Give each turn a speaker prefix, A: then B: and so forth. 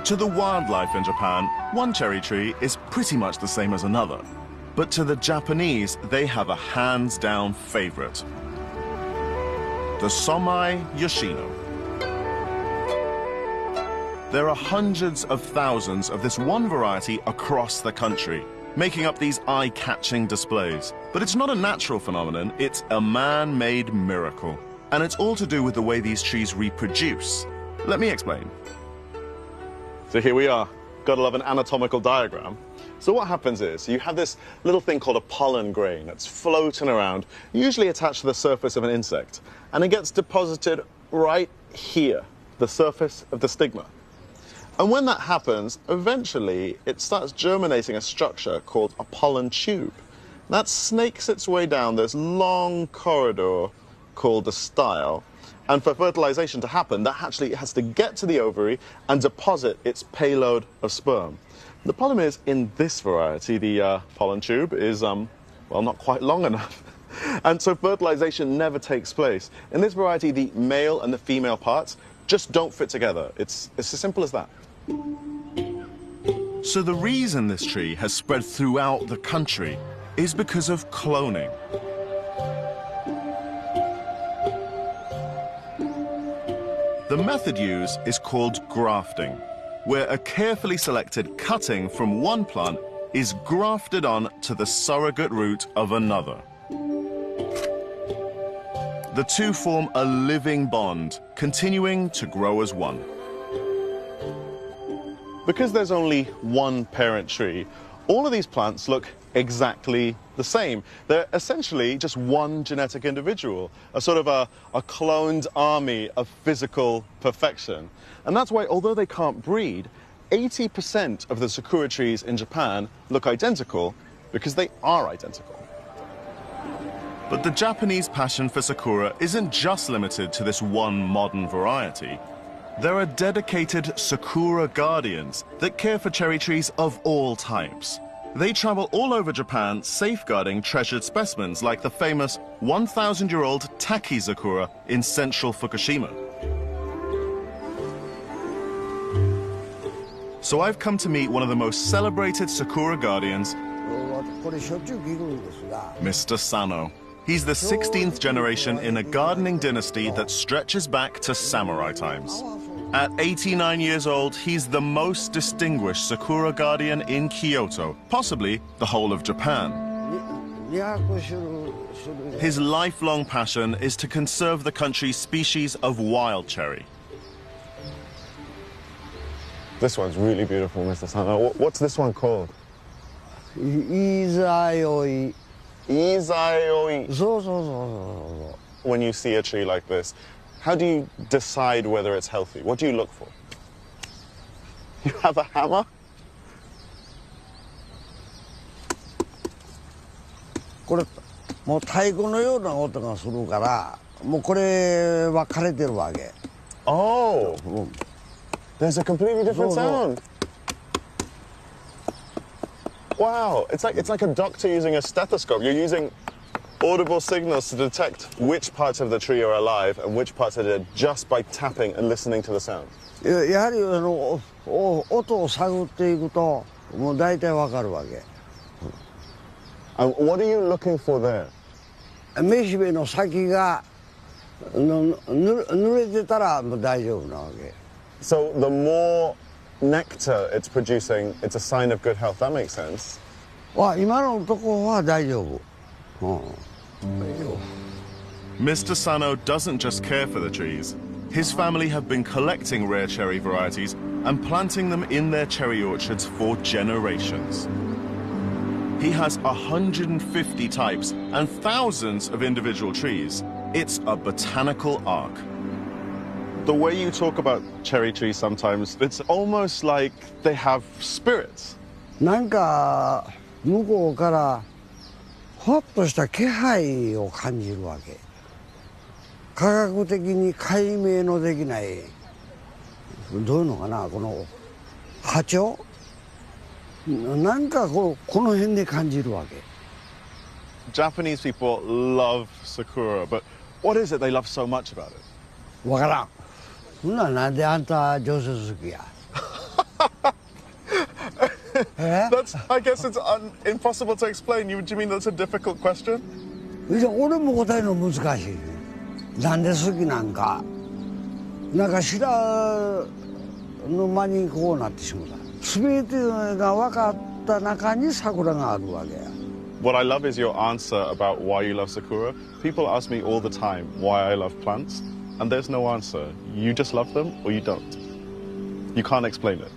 A: To the wildlife in Japan, one cherry tree is pretty much the same as another. But to the Japanese, they have a hands-down favorite. The Somai Yoshino. There are hundreds of thousands of this one variety across the country, making up these eye-catching displays. But it's not a natural phenomenon, it's a man-made miracle. And it's all to do with the way these trees reproduce. Let me explain. So here we are. Gotta love an anatomical diagram. So what happens is you have this little thing called a pollen grain that's floating around, usually attached to the surface of an insect, and it gets deposited right here, the surface of the stigma. And when that happens, eventually it starts germinating a structure called a pollen tube. That snakes its way down this long corridor called the style. And for fertilization to happen, that actually has to get to the ovary and deposit its payload of sperm. The problem is, in this variety, the pollen tube is, well, not quite long enough. And so fertilization never takes place. In this variety, the male and the female parts just don't fit together. It's as simple as that. So the reason this tree has spread throughout the country is because of cloning. The method used is called grafting, where a carefully selected cutting from one plant is grafted on to the surrogate root of another. The two form a living bond, continuing to grow as one.
B: Because there's only one parent tree, all of these plants look exactly the same. They're essentially just one genetic individual, a sort of a cloned army of physical perfection. And that's why, although they can't breed, 80% of the sakura trees in Japan look identical because they are identical.
A: But the Japanese passion for sakura isn't just limited to this one modern variety. There are dedicated sakura guardians that care for cherry trees of all types. They travel all over Japan safeguarding treasured specimens like the famous 1,000-year-old Taki-zakura in central Fukushima. So I've come to meet one of the most celebrated sakura guardians, Mr. Sano. He's the 16th generation in a gardening dynasty that stretches back to samurai times. At 89 years old, he's the most distinguished sakura guardian in Kyoto, possibly the whole of Japan. His lifelong passion is to conserve the country's species of wild cherry.
B: This one's really beautiful, Mr. Sano. What's this one called?
C: Izayoi.
B: Izayoi. When you see a tree like this, how do you decide whether it's healthy? What do you look for? You have a hammer?
C: これもう太鼓のような音がするから、もうこれは枯れてるわけ。
B: Oh, there's a completely different sound. Wow, it's like a doctor using a stethoscope. You're using audible signals to detect which parts of the tree are alive and which parts are dead just by tapping and listening to the sound.
C: やはり音を探っていくともう大体わかるわけ。
B: What are you looking for there?
C: めしべの先が濡れてたらもう大丈夫なわけ。
B: So the more nectar it's producing, it's a sign of good health. That makes sense.
C: 今のとこは大丈夫。
A: Mr. Sano doesn't just care for the trees. His family have been collecting rare cherry varieties and planting them in their cherry orchards for generations. He has 150 types and thousands of individual trees. It's a botanical ark.
B: The way you talk about cherry trees sometimes, it's almost like they have spirits.
C: なんか向こうからほっとした気配を感じるわけ。科学的に解明のできないどういうのかな、この波長なんかこの辺で感じるわけ。
B: Japanese people love sakura, but what is it they love so much about it?
C: わからん。ほんならなんであんた上手好きや。
B: I guess it's impossible to explain. Do you mean that's a difficult question?
C: 俺も答えるの難しい。なんで好きなんか。なんか知らぬ間にこうなってしまった。全てが分かった中に桜があるわけや。
B: What I love is your answer about why you love sakura. People ask me all the time why I love plants, and there's no answer. You just love them or you don't. You can't explain it.